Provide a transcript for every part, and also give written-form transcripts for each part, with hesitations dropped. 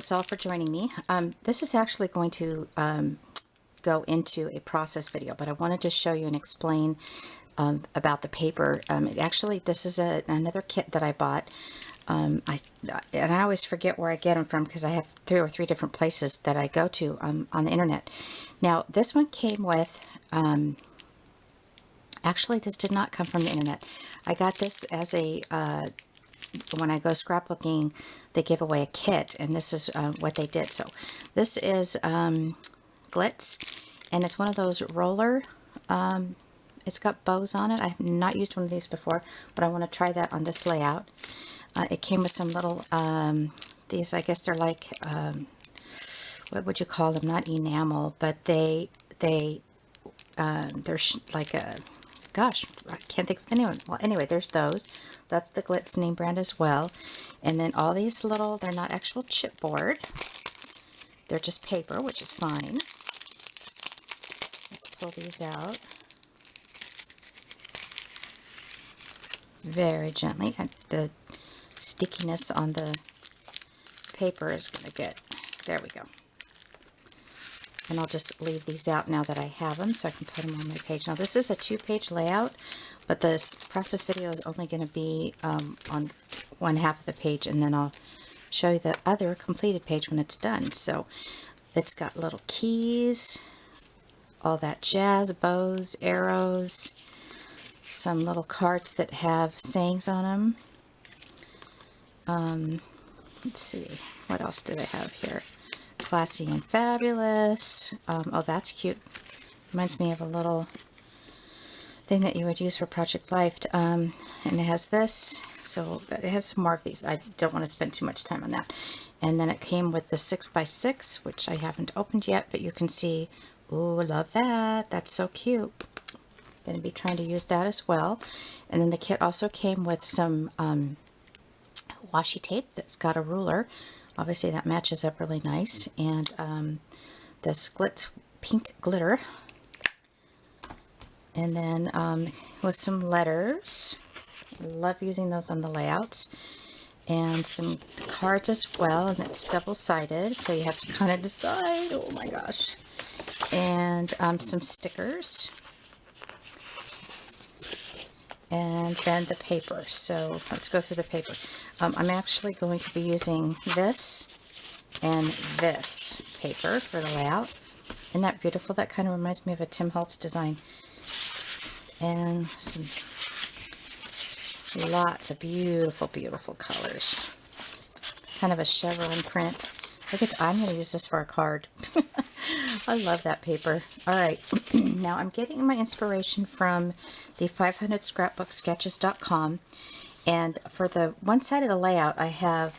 Thanks all for joining me. This is actually going to go into a process video, but I wanted to show you and explain about the paper. Actually, this is another kit that I bought. And I always forget where I get them from because I have 3 or 4 different places that I go to on the internet. Now, this one came with, actually this did not come from the internet. I got this as a, when I go scrapbooking, they give away a kit, and this is what they did. So this is Glitz, and it's one of those roller, it's got bows on it. I have not used one of these before, but I want to try that on this layout. It came with some little, these, I guess they're like, what would you call them? Not enamel, but they're like a, gosh, I can't think of anyone. Well, anyway, there's those. That's the Glitz name brand as well. And then all these little, they're not actual chipboard. They're just paper, which is fine. Let's pull these out. Very gently. And the stickiness on the paper is going to get, there we go. And I'll just leave these out now that I have them so I can put them on my page. Now this is a 2-page layout, but this process video is only going to be on one half of the page, and then I'll show you the other completed page when it's done. So it's got little keys, all that jazz, bows, arrows, some little cards that have sayings on them. Let's see, what else do they have here? Classy and fabulous. Oh, that's cute. Reminds me of a little thing that you would use for Project Life. And it has this, so it has some more of these. I don't want to spend too much time on that. And then it came with the 6x6, which I haven't opened yet, but you can see, ooh, I love that. That's so cute. Going to be trying to use that as well. And then the kit also came with some washi tape that's got a ruler. Obviously that matches up really nice. And this Glitz pink glitter. And then with some letters. Love using those on the layouts. And some cards as well, and it's double-sided, so you have to kind of decide. Oh my gosh. And some stickers. And then the paper. So let's go through the paper. I'm actually going to be using this and this paper for the layout. Isn't that beautiful? That kind of reminds me of a Tim Holtz design. And some lots of beautiful, beautiful colors. Kind of a chevron print. Look at, I'm going to use this for a card. I love that paper. All right, now I'm getting my inspiration from the 500scrapbooksketches.com, and for the one side of the layout I have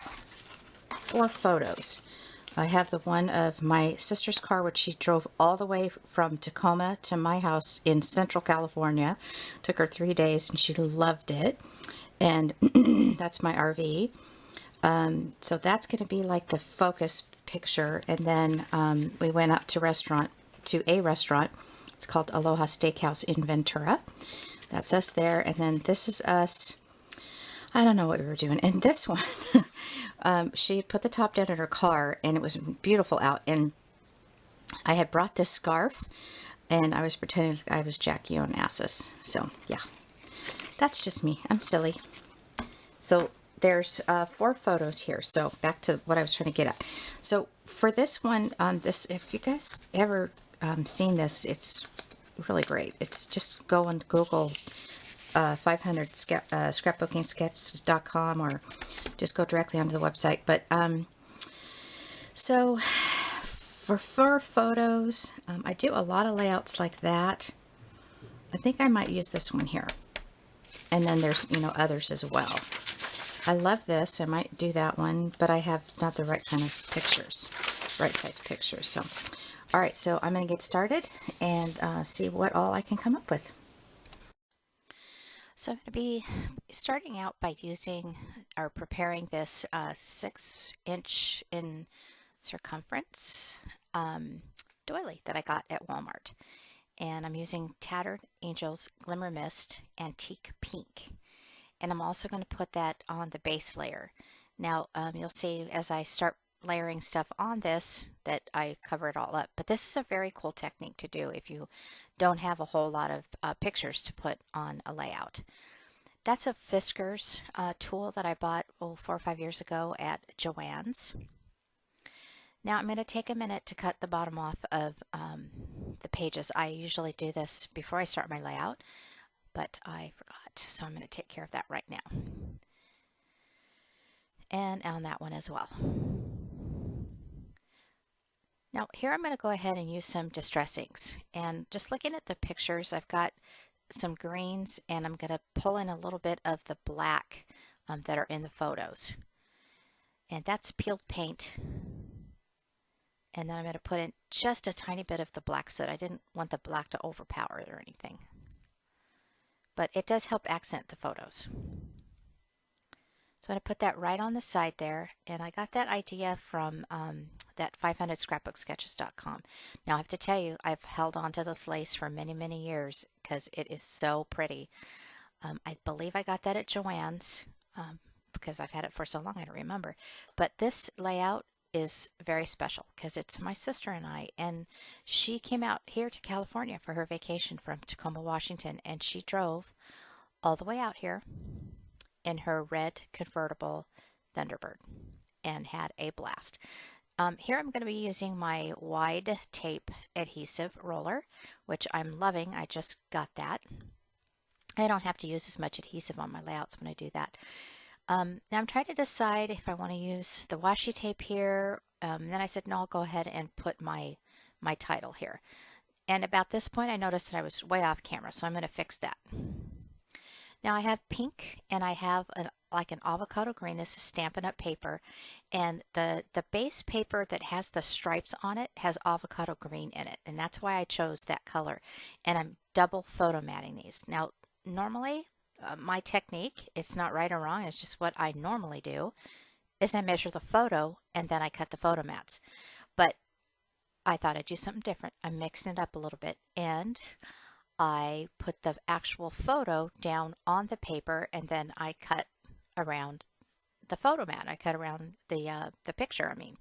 4 photos. I have the one of my sister's car, which she drove all the way from Tacoma to my house in Central California. Took her 3 days and she loved it. And that's my RV. So that's going to be like the focus picture. And then we went up to a restaurant. It's called Aloha Steakhouse in Ventura. That's us there. And then this is us. I don't know what we were doing. And this one, she put the top down in her car, and it was beautiful out. And I had brought this scarf, and I was pretending I was Jackie Onassis. So yeah, that's just me. I'm silly. So there's 4 photos here. So back to what I was trying to get at. So for this one, this, if you guys ever seen this, it's really great. It's just go and Google 500 scrapbookingsketches.com, or just go directly onto the website. But so for 4 photos, I do a lot of layouts like that. I think I might use this one here. And then there's, you know, others as well. I love this. I might do that one, but I have not the right kind of pictures, right size pictures. So, all right, so I'm going to get started and see what all I can come up with. So I'm going to be starting out by using or preparing this 6-inch in circumference doily that I got at Walmart. And I'm using Tattered Angels Glimmer Mist Antique Pink. And I'm also going to put that on the base layer. Now you'll see as I start layering stuff on this that I cover it all up. But this is a very cool technique to do if you don't have a whole lot of pictures to put on a layout. That's a Fisker's tool that I bought 4 or 5 years ago at Joann's. Now I'm going to take a minute to cut the bottom off of the pages. I usually do this before I start my layout, but I forgot. So I'm going to take care of that right now. And on that one as well. Now here I'm going to go ahead and use some distressings. And just looking at the pictures, I've got some greens, and I'm going to pull in a little bit of the black that are in the photos. And that's peeled paint. And then I'm going to put in just a tiny bit of the black soot. I didn't want the black to overpower it or anything. But it does help accent the photos. So I'm going to put that right on the side there. And I got that idea from that 500scrapbooksketches.com. Now I have to tell you, I've held on to this lace for many, many years because it is so pretty. I believe I got that at Joann's because I've had it for so long I don't remember. But this layout is very special because it's my sister and I, and she came out here to California for her vacation from Tacoma, Washington, and she drove all the way out here in her red convertible Thunderbird and had a blast. Here I'm going to be using my wide tape adhesive roller, which I'm loving. I just got that. I don't have to use as much adhesive on my layouts when I do that. Now I'm trying to decide if I want to use the washi tape here. Then I said, no, I'll go ahead and put my title here. And about this point, I noticed that I was way off camera, so I'm going to fix that. Now I have pink, and I have like an avocado green. This is Stampin' Up! Paper. And the base paper that has the stripes on it has avocado green in it. And that's why I chose that color. And I'm double photo matting these. Now, normally, my technique, it's not right or wrong, it's just what I normally do, is I measure the photo and then I cut the photo mats. But I thought I'd do something different. I'm mixing it up a little bit, and I put the actual photo down on the paper, and then I cut around the photo mat. I cut around the picture, I mean.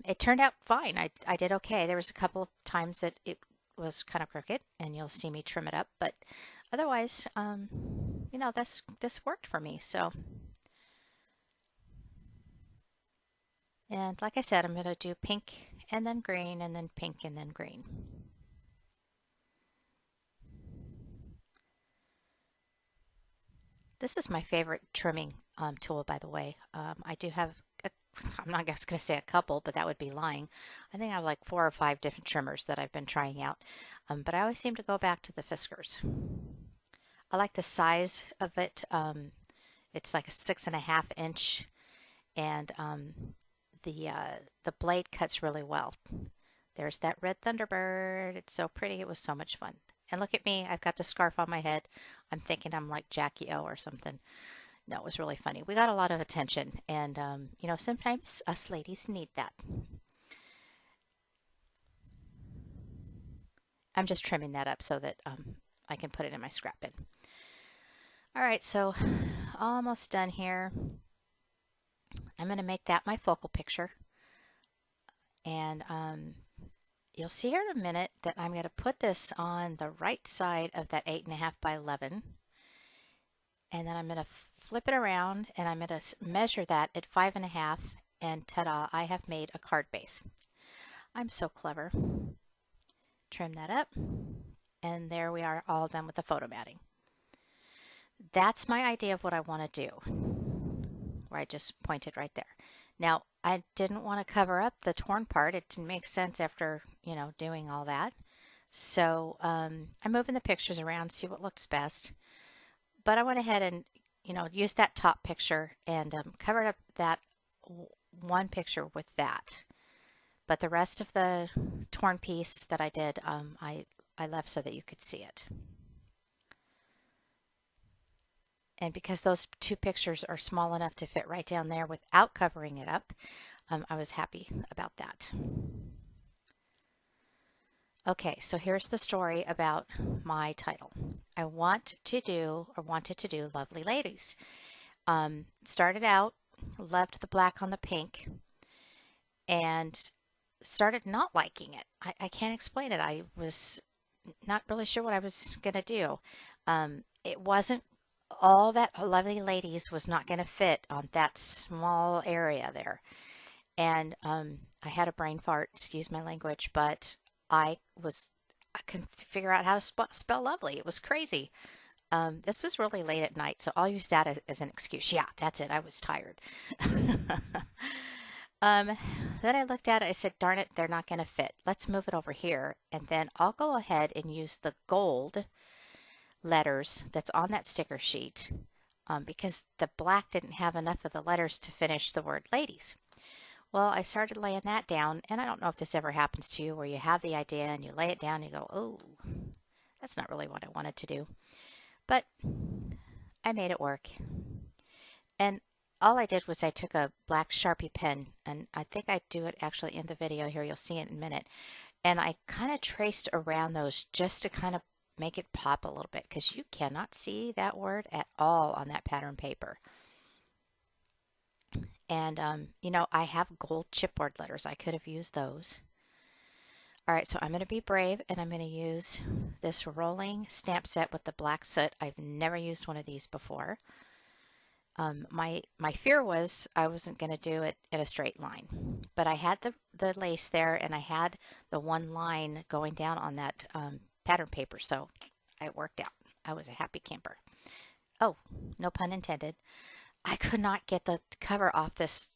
It turned out fine. I did okay. There was a couple of times that it was kind of crooked, and you'll see me trim it up, but otherwise, you know, this worked for me. So, and like I said, I'm going to do pink and then green and then pink and then green. This is my favorite trimming tool, by the way. I do have, I'm not just going to say a couple, but that would be lying. I think I have like 4 or 5 different trimmers that I've been trying out. But I always seem to go back to the Fiskars. I like the size of it. It's like a 6.5 inch, and the blade cuts really well. There's that red Thunderbird. It's so pretty. It was so much fun. And look at me. I've got the scarf on my head. I'm thinking I'm like Jackie O or something. No, it was really funny. We got a lot of attention, and you know, sometimes us ladies need that. I'm just trimming that up so that I can put it in my scrap bin. All right, so almost done here. I'm going to make that my focal picture. And you'll see here in a minute that I'm going to put this on the right side of that 8.5 by 11. And then I'm going to flip it around, and I'm going to measure that at 5.5, and ta-da, I have made a card base. I'm so clever. Trim that up, and there we are, all done with the photo matting. That's my idea of what I want to do, where I just pointed right there. Now, I didn't want to cover up the torn part. It didn't make sense after, you know, doing all that. So I'm moving the pictures around, see what looks best. But I went ahead and, you know, used that top picture and covered up that one picture with that. But the rest of the torn piece that I did, I left so that you could see it. And because those 2 pictures are small enough to fit right down there without covering it up, I was happy about that. Okay, so here's the story about my title. I wanted to do Lovely Ladies. Started out, loved the black on the pink, and started not liking it. I can't explain it. I was not really sure what I was going to do. It wasn't all that lovely ladies was not going to fit on that small area there. And I had a brain fart, excuse my language, but I was, I couldn't figure out how to spell lovely. It was crazy. This was really late at night, so I'll use that as an excuse. Yeah, that's it. I was tired. Um, then I looked at it. I said, darn it, they're not going to fit. Let's move it over here. And then I'll go ahead and use the gold letters that's on that sticker sheet because the black didn't have enough of the letters to finish the word ladies. Well, I started laying that down, and I don't know if this ever happens to you where you have the idea and you lay it down and you go, oh, that's not really what I wanted to do. But I made it work. And all I did was I took a black Sharpie pen, and I think I do it actually in the video here. You'll see it in a minute. And I kind of traced around those just to kind of make it pop a little bit because you cannot see that word at all on that pattern paper. And, you know, I have gold chipboard letters. I could have used those. All right, so I'm going to be brave and I'm going to use this rolling stamp set with the black soot. I've never used one of these before. My fear was I wasn't going to do it in a straight line, but I had the lace there and I had the one line going down on that pattern paper, so it worked out. I was a happy camper. Oh, no pun intended. I could not get the cover off this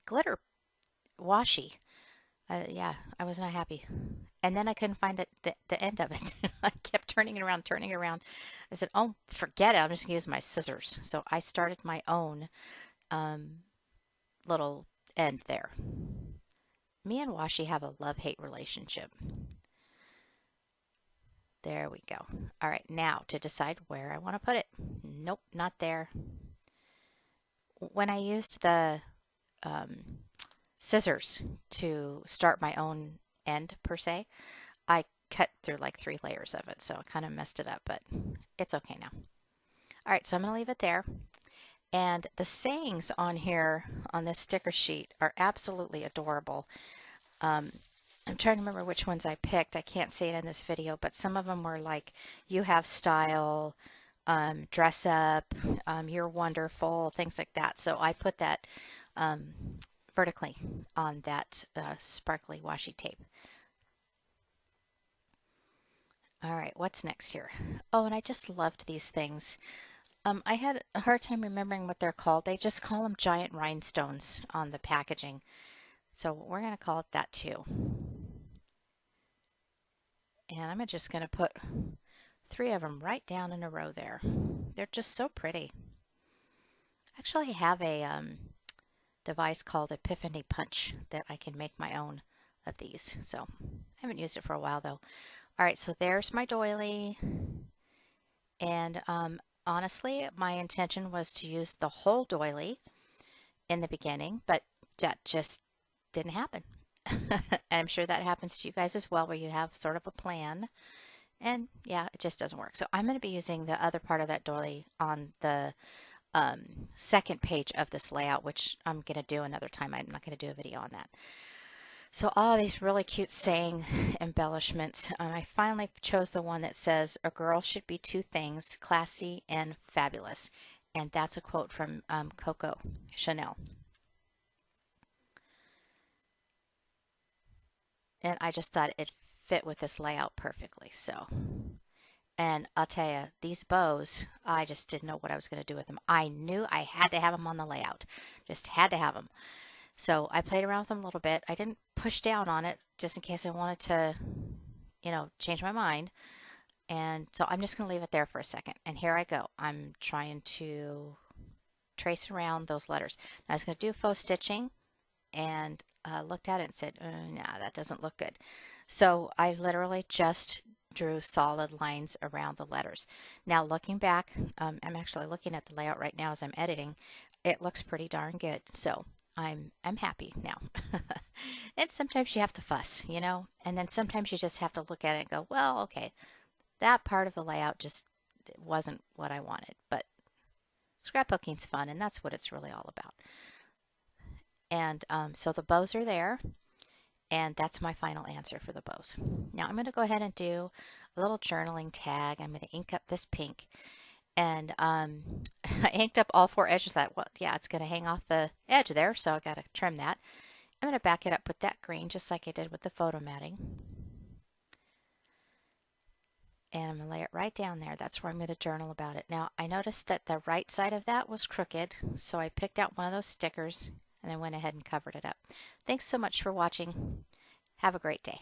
glitter washi. Yeah, I was not happy. And then I couldn't find the end of it. I kept turning it around, turning it around. I said, oh, forget it. I'm just going to use my scissors. So I started my own little end there. Me and washi have a love-hate relationship. There we go. All right, now to decide where I want to put it. Nope, not there. When I used the scissors to start my own end per se, I cut through like 3 layers of it, so I kind of messed it up, but it's okay now. All right, so I'm going to leave it there. And the sayings on here on this sticker sheet are absolutely adorable. I'm trying to remember which ones I picked. I can't say it in this video, but some of them were like, you have style, dress up, you're wonderful, things like that. So I put that vertically on that sparkly washi tape. All right, what's next here? Oh, and I just loved these things. I had a hard time remembering what they're called. They just call them giant rhinestones on the packaging. So we're going to call it that too. And I'm just going to put 3 of them right down in a row there. They're just so pretty. Actually, I have a device called Epiphany Punch that I can make my own of these. So I haven't used it for a while though. All right, so there's my doily. And honestly, my intention was to use the whole doily in the beginning, but that just didn't happen. And I'm sure that happens to you guys as well, where you have sort of a plan. And yeah, it just doesn't work. So I'm going to be using the other part of that doily on the second page of this layout, which I'm going to do another time. I'm not going to do a video on that. So all these really cute saying embellishments. I finally chose the one that says, a girl should be 2 things, classy and fabulous. And that's a quote from Coco Chanel. And I just thought it fit with this layout perfectly. So, and I'll tell you, these bows, I just didn't know what I was going to do with them. I knew I had to have them on the layout. Just had to have them. So I played around with them a little bit. I didn't push down on it just in case I wanted to, you know, change my mind. And so I'm just going to leave it there for a second. And here I go. I'm trying to trace around those letters. Now I was going to do faux stitching and looked at it and said, nah, that doesn't look good. So I literally just drew solid lines around the letters. Now looking back, I'm actually looking at the layout right now as I'm editing. It looks pretty darn good. So I'm happy now. And sometimes you have to fuss, you know, and then sometimes you just have to look at it and go, well, okay, that part of the layout just wasn't what I wanted. But scrapbooking's fun, and that's what it's really all about. And so the bows are there, and that's my final answer for the bows. Now I'm going to go ahead and do a little journaling tag. I'm going to ink up this pink. And I inked up all 4 edges of that. Well, yeah, it's going to hang off the edge there, so I got to trim that. I'm going to back it up with that green, just like I did with the photo matting. And I'm going to lay it right down there. That's where I'm going to journal about it. Now, I noticed that the right side of that was crooked, so I picked out one of those stickers and I went ahead and covered it up. Thanks so much for watching. Have a great day.